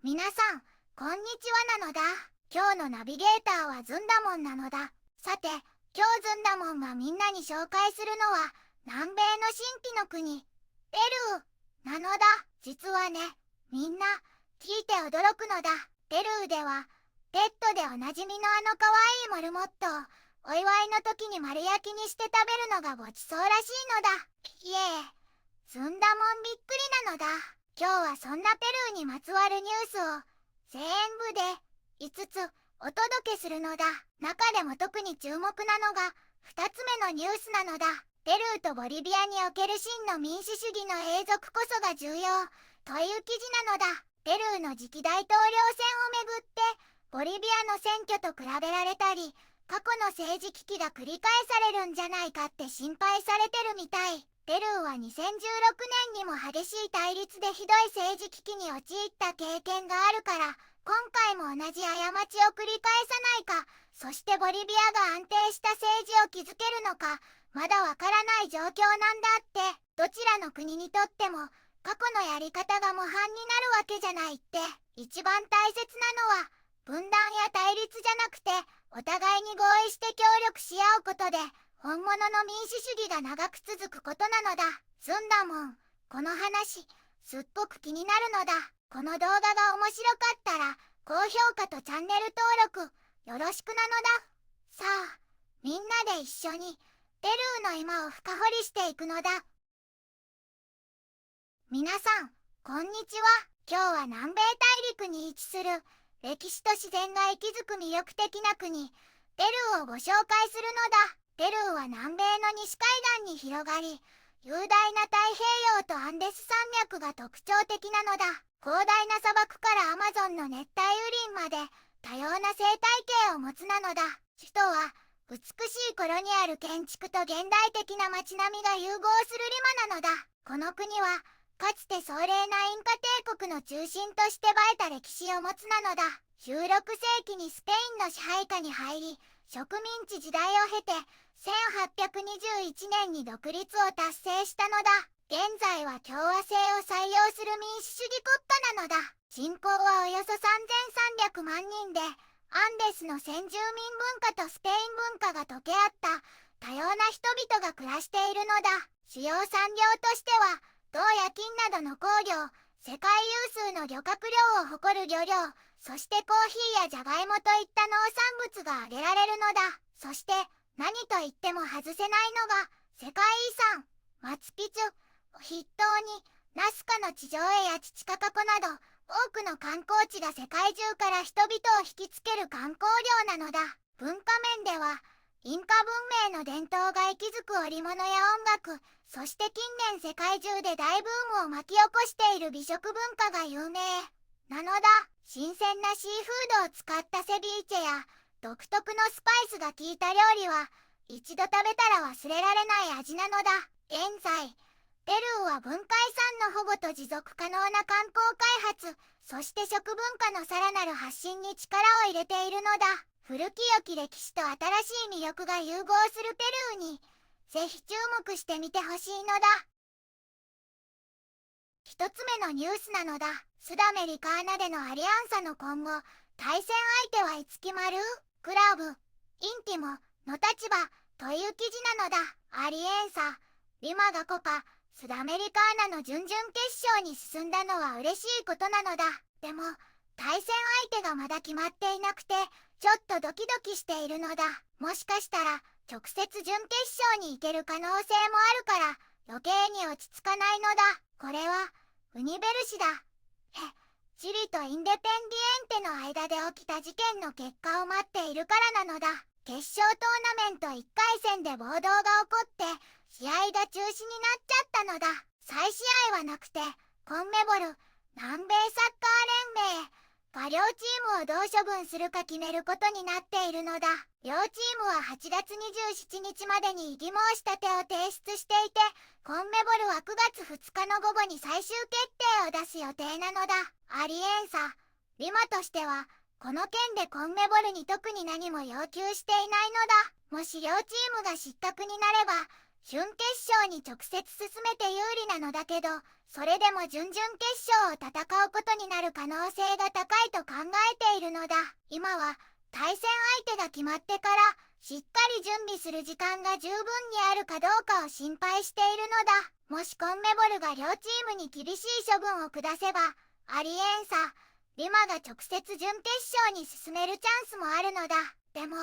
皆さん、こんにちはなのだ。今日のナビゲーターはずんだもんなのだ。さて、今日ずんだもんがみんなに紹介するのは、南米の神秘の国、ペルー、なのだ。実はね、みんな、聞いて驚くのだ。ペルーでは、ペットでおなじみのあのかわいいモルモットを、お祝いの時に丸焼きにして食べるのがごちそうらしいのだ。いえ、ずんだもんびっくりなのだ。今日はそんなペルーにまつわるニュースを全部で5つお届けするのだ。中でも特に注目なのが2つ目のニュースなのだ。ペルーとボリビアにおける真の民主主義の永続こそが重要という記事なのだ。ペルーの次期大統領選をめぐってボリビアの選挙と比べられたり、過去の政治危機が繰り返されるんじゃないかって心配されてるみたい。ペルーは2016年にも激しい対立でひどい政治危機に陥った経験があるから、今回も同じ過ちを繰り返さないか、そしてボリビアが安定した政治を築けるのか、まだわからない状況なんだって。どちらの国にとっても、過去のやり方が模範になるわけじゃないって。一番大切なのは、分断や対立じゃなくて、お互いに合意して協力し合うことで、本物の民主主義が長く続くことなのだ。ずんだもん、この話、すっごく気になるのだ。この動画が面白かったら、高評価とチャンネル登録、よろしくなのだ。さあ、みんなで一緒に、ペルーの今を深掘りしていくのだ。皆さん、こんにちは。今日は南米大陸に位置する、歴史と自然が息づく魅力的な国、ペルーをご紹介するのだ。ペルーは南米の西海岸に広がり、雄大な太平洋とアンデス山脈が特徴的なのだ。広大な砂漠からアマゾンの熱帯雨林まで多様な生態系を持つなのだ。首都は美しいコロニアル建築と現代的な街並みが融合するリマなのだ。この国はかつて壮麗なインカ帝国の中心として栄えた歴史を持つなのだ。16世紀にスペインの支配下に入り、植民地時代を経て1821年に独立を達成したのだ。現在は共和制を採用する民主主義国家なのだ。人口はおよそ3300万人で、アンデスの先住民文化とスペイン文化が溶け合った多様な人々が暮らしているのだ。主要産業としては、銅や金などの工業、世界有数の漁獲量を誇る漁業、そしてコーヒーやジャガイモといった農産物が挙げられるのだ。そして何と言っても外せないのが世界遺産マチュピチュを筆頭にナスカの地上絵やチチカカ湖など多くの観光地が世界中から人々を引きつける観光業なのだ。文化面ではインカ文明の伝統が息づく織物や音楽、そして近年世界中で大ブームを巻き起こしている美食文化が有名なのだ。新鮮なシーフードを使ったセビーチェや独特のスパイスが効いた料理は一度食べたら忘れられない味なのだ。現在、ペルーは文化遺産の保護と持続可能な観光開発、そして食文化のさらなる発信に力を入れているのだ。古き良き歴史と新しい魅力が融合するペルーに、ぜひ注目してみてほしいのだ。一つ目のニュースなのだ。スダメリカーナでのアリアンサの今後、対戦相手はいつ決まる？クラブ、インティモの立場という記事なのだ。アリエンサ、リマがコパ、スダメリカーナの準々決勝に進んだのは嬉しいことなのだ。でも、対戦相手がまだ決まっていなくて、ちょっとドキドキしているのだ。もしかしたら、直接準決勝に行ける可能性もあるから、余計に落ち着かないのだ。これは、ウニベルシだ。チリとインデペンディエンテの間で起きた事件の結果を待っているからなのだ。決勝トーナメント1回戦で暴動が起こって、試合が中止になっちゃったのだ。再試合はなくて、コンメボル、南米サッカー連盟が両チームをどう処分するか決めることになっているのだ。両チームは8月27日までに異議申し立てを提出していて、コンメボルは9月2日の午後に最終決定を出す予定なのだ。アリエンサ、リマとしては、この件でコンメボルに特に何も要求していないのだ。もし両チームが失格になれば、準決勝に直接進めて有利なのだけど、それでも準々決勝を戦うことになる可能性が高いと考えているのだ。今は対戦相手が決まってからしっかり準備する時間が十分にあるかどうかを心配しているのだ。もしコンメボルが両チームに厳しい処分を下せば、ありえんさ。リマが直接準決勝に進めるチャンスもあるのだ。でも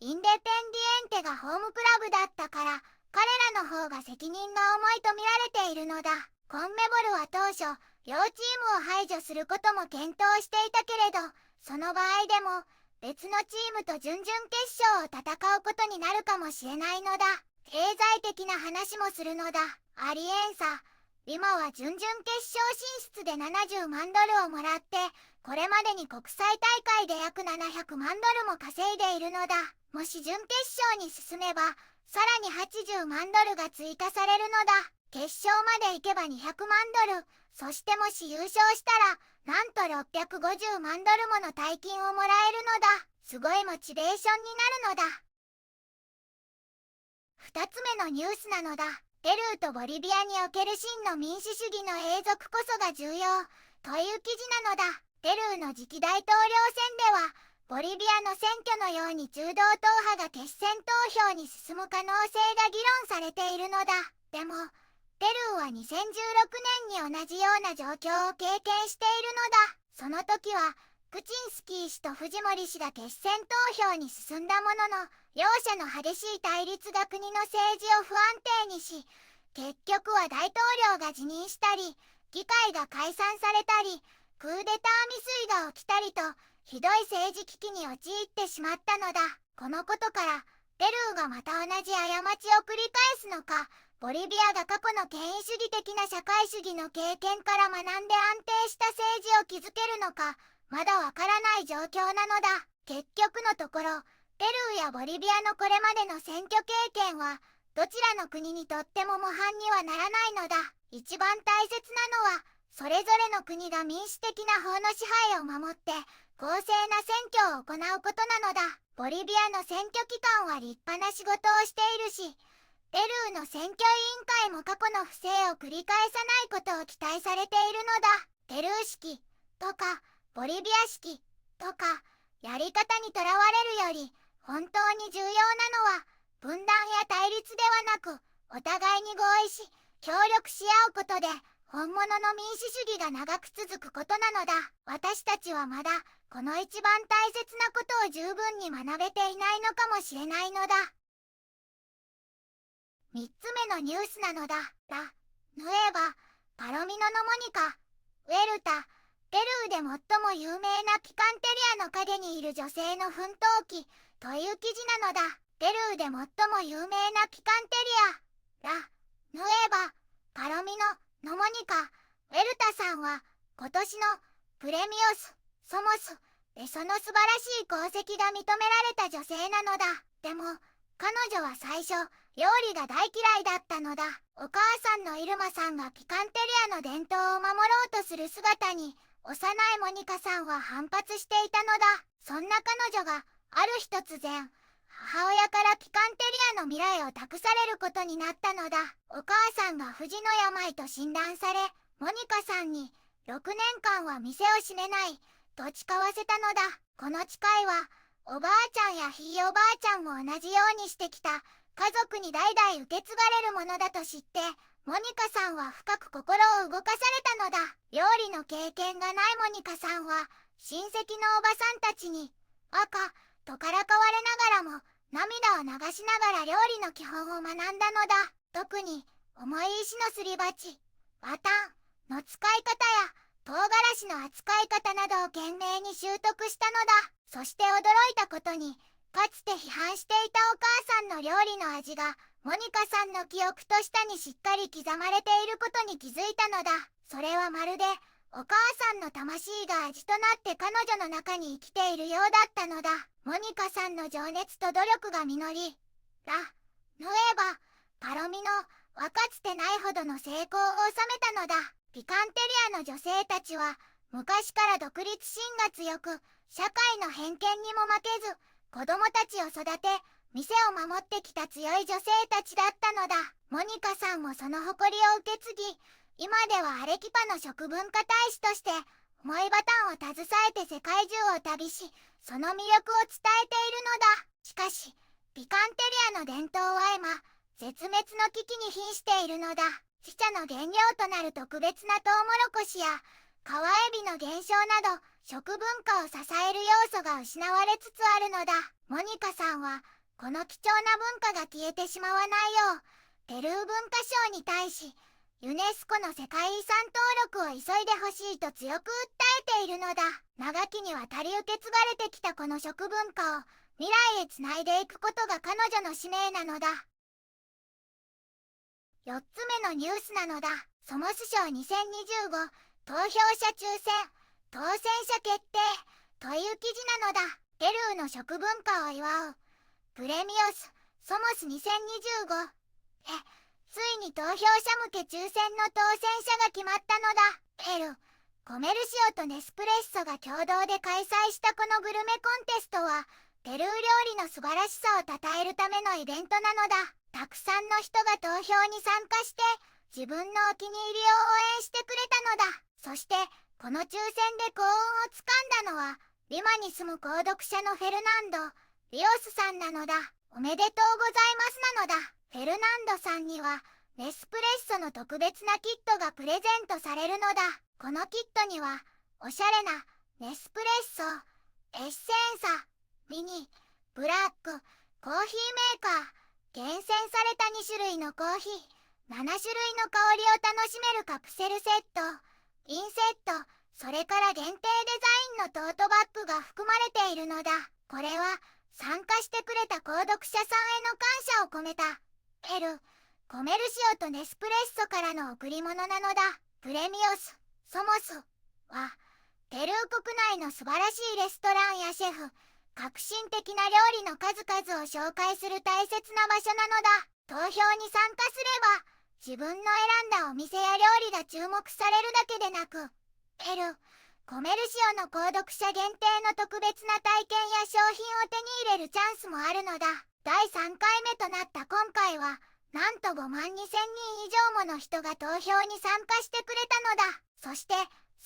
インデペンディエンテがホームクラブだったから、彼らの方が責任が重いと見られているのだ。コンメボルは当初両チームを排除することも検討していたけれど、その場合でも別のチームと準々決勝を戦うことになるかもしれないのだ。経済的な話もするのだ。ありえんさ。リマは準々決勝進出で70万ドルをもらって、これまでに国際大会で約700万ドルも稼いでいるのだ。もし準決勝に進めば、さらに80万ドルが追加されるのだ。決勝まで行けば200万ドル、そしてもし優勝したら、なんと650万ドルもの大金をもらえるのだ。すごいモチベーションになるのだ。2つ目のニュースなのだ。ペルーとボリビアにおける真の民主主義の永続こそが重要という記事なのだ。ペルーの次期大統領選では、ボリビアの選挙のように中道党派が決選投票に進む可能性が議論されているのだ。でもペルーは2016年に同じような状況を経験しているのだ。その時はクチンスキー氏とフジモリ氏が決選投票に進んだものの、両者の激しい対立が国の政治を不安定にし、結局は大統領が辞任したり、議会が解散されたり、クーデター未遂が起きたりと、ひどい政治危機に陥ってしまったのだ。このことから、ペルーがまた同じ過ちを繰り返すのか、ボリビアが過去の権威主義的な社会主義の経験から学んで安定した政治を築けるのか、まだわからない状況なのだ。結局のところ、ペルーやボリビアのこれまでの選挙経験は、どちらの国にとっても模範にはならないのだ。一番大切なのは、それぞれの国が民主的な法の支配を守って、公正な選挙を行うことなのだ。ボリビアの選挙機関は立派な仕事をしているし、ペルーの選挙委員会も過去の不正を繰り返さないことを期待されているのだ。ペルー式とかボリビア式とかやり方にとらわれるより、本当に重要なのは分断や対立ではなく、お互いに合意し協力し合うことで本物の民主主義が長く続くことなのだ。私たちはまだこの一番大切なことを十分に学べていないのかもしれないのだ。3つ目のニュースなのだ。ラ・ヌエバ・パロミノのモニカ・ウェルタ。ペルーで最も有名なピカンテリアの陰にいる女性の奮闘記という記事なのだ。ペルーで最も有名なピカンテリア、ラ・ヌエバ・パロミノのモニカ・ウェルタさんは今年のプレミオス・ソモスでその素晴らしい功績が認められた女性なのだ。でも彼女は最初料理が大嫌いだったのだ。お母さんのイルマさんがピカンテリアの伝統を守ろうとする姿に幼いモニカさんは反発していたのだ。そんな彼女がある日突然母親からピカンテリアの未来を託されることになったのだ。お母さんが不治の病と診断され、モニカさんに6年間は店を閉めないと誓わせたのだ。この誓いはおばあちゃんやひいおばあちゃんも同じようにしてきた家族に代々受け継がれるものだと知って、モニカさんは深く心を動かされたのだ。料理の経験がないモニカさんは親戚のおばさんたちに赤とからかわれながらも涙を流しながら料理の基本を学んだのだ。特に重い石のすり鉢、バタンの使い方や唐辛子の扱い方などを懸命に習得したのだ。そして驚いたことに、かつて批判していたお母さんの料理の味がモニカさんの記憶と舌にしっかり刻まれていることに気づいたのだ。それはまるでお母さんの魂が味となって彼女の中に生きているようだったのだ。モニカさんの情熱と努力が実り、ラ・ヌエバ・パロミノはかつてないほどの成功を収めたのだ。ピカンテリアの女性たちは昔から独立心が強く、社会の偏見にも負けず子供たちを育て、店を守ってきた強い女性たちだったのだ。モニカさんもその誇りを受け継ぎ、今ではアレキパの食文化大使として思いバタンを携えて世界中を旅し、その魅力を伝えているのだ。しかしピカンテリアの伝統は今絶滅の危機に瀕しているのだ。死者の原料となる特別なトウモロコシや川エビの減少など食文化を支える要素が失われつつあるのだ。モニカさんはこの貴重な文化が消えてしまわないようペルー文化省に対しユネスコの世界遺産登録を急いでほしいと強く訴えているのだ。長きにわたり受け継がれてきたこの食文化を未来へつないでいくことが彼女の使命なのだ。4つ目のニュースなのだ。ソモス賞2025投票者抽選当選者決定という記事なのだ。ペルーの食文化を祝うプレミオスソモス2025ついに投票者向け抽選の当選者が決まったのだ。ペルーコメルシオとネスプレッソが共同で開催したこのグルメコンテストはペルー料理の素晴らしさを称えるためのイベントなのだ。たくさんの人が投票に参加して自分のお気に入りを応援してくれたのだ。そしてこの抽選で幸運をつかんだのはリマに住む購読者のフェルナンド・リオスさんなのだ。おめでとうございますなのだ。フェルナンドさんにはネスプレッソの特別なキットがプレゼントされるのだ。このキットにはおしゃれなネスプレッソ、エッセンサ、ミニ、ブラック、コーヒーメーカー、厳選された2種類のコーヒー、7種類の香りを楽しめるカプセルセット、インセット、それから限定デザインのトートバッグが含まれているのだ。これは参加してくれた購読者さんへの感謝を込めたペルコメルシオとネスプレッソからの贈り物なのだ。プレミオスソモスはペルー国内の素晴らしいレストランやシェフ、革新的な料理の数々を紹介する大切な場所なのだ。投票に参加すれば自分の選んだお店や料理が注目されるだけでなく、ペルコメルシオの購読者限定の特別な体験や商品を手に入れるチャンスもあるのだ。第3回目となった今回はなんと5万2千人以上もの人が投票に参加してくれたのだ。そして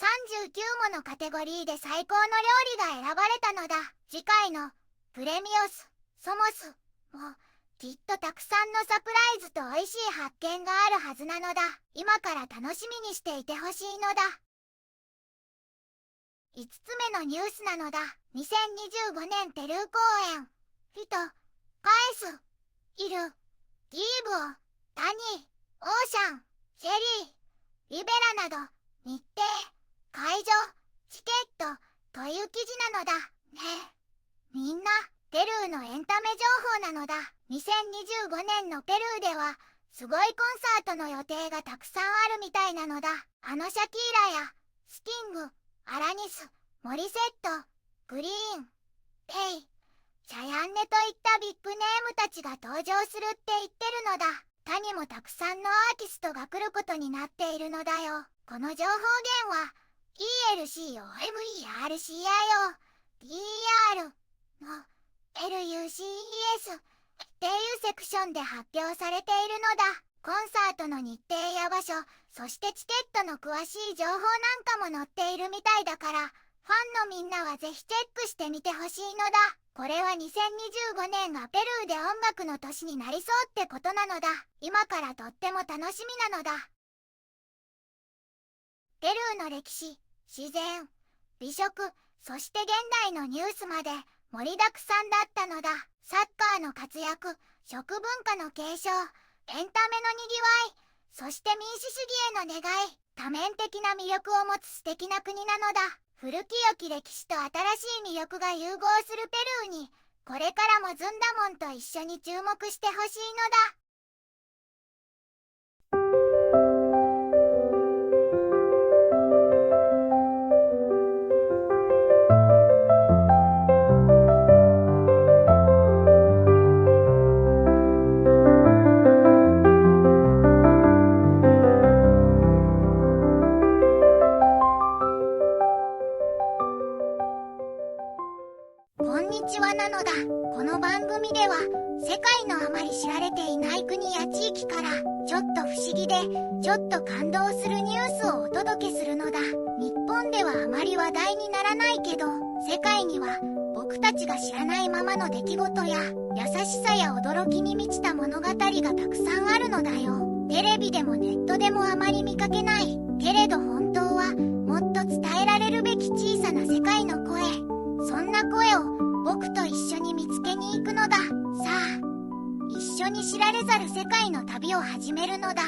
39ものカテゴリーで最高の料理が選ばれたのだ。次回のプレミオスソモスもきっとたくさんのサプライズと美味しい発見があるはずなのだ。今から楽しみにしていてほしいのだ。5つ目のニュースなのだ。2025年ペルー公演フィト、カエス、イル、ギーブオ、タニー、オーシャン、シェリー、リベラなど日程、会場、チケットという記事なのだ。ねえ、みんなペルーのエンタメ情報なのだ。2025年のペルーではすごいコンサートの予定がたくさんあるみたいなのだ。シャキーラやスティング、アラニス、モリセット、グリーン、ペイ、チャヤンネといったビッグネームたちが登場するって言ってるのだ。他にもたくさんのアーティストが来ることになっているのだよ。この情報源は ELCOMERCIO DER の LUCES っていうセクションで発表されているのだ。コンサートの日程や場所、そしてチケットの詳しい情報なんかも載っているみたいだから、ファンのみんなはぜひチェックしてみてほしいのだ。これは2025年がペルーで音楽の年になりそうってことなのだ。今からとっても楽しみなのだ。ペルーの歴史、自然、美食、そして現代のニュースまで盛りだくさんだったのだ。サッカーの活躍、食文化の継承、エンタメのにぎわい、そして民主主義への願い、多面的な魅力を持つ素敵な国なのだ。古き良き歴史と新しい魅力が融合するペルーに、これからもずんだもんと一緒に注目してほしいのだ。こんにちはなのだ。この番組では世界のあまり知られていない国や地域からちょっと不思議でちょっと感動するニュースをお届けするのだ。日本ではあまり話題にならないけど、世界には僕たちが知らないままの出来事や優しさや驚きに満ちた物語がたくさんあるのだよ。テレビでもネットでもあまり見かけない。けれど本当はもっと伝えられるべき小さな世界の声。そんな声を僕と一緒に見つけに行くのだ。さあ、一緒に知られざる世界の旅を始めるのだ。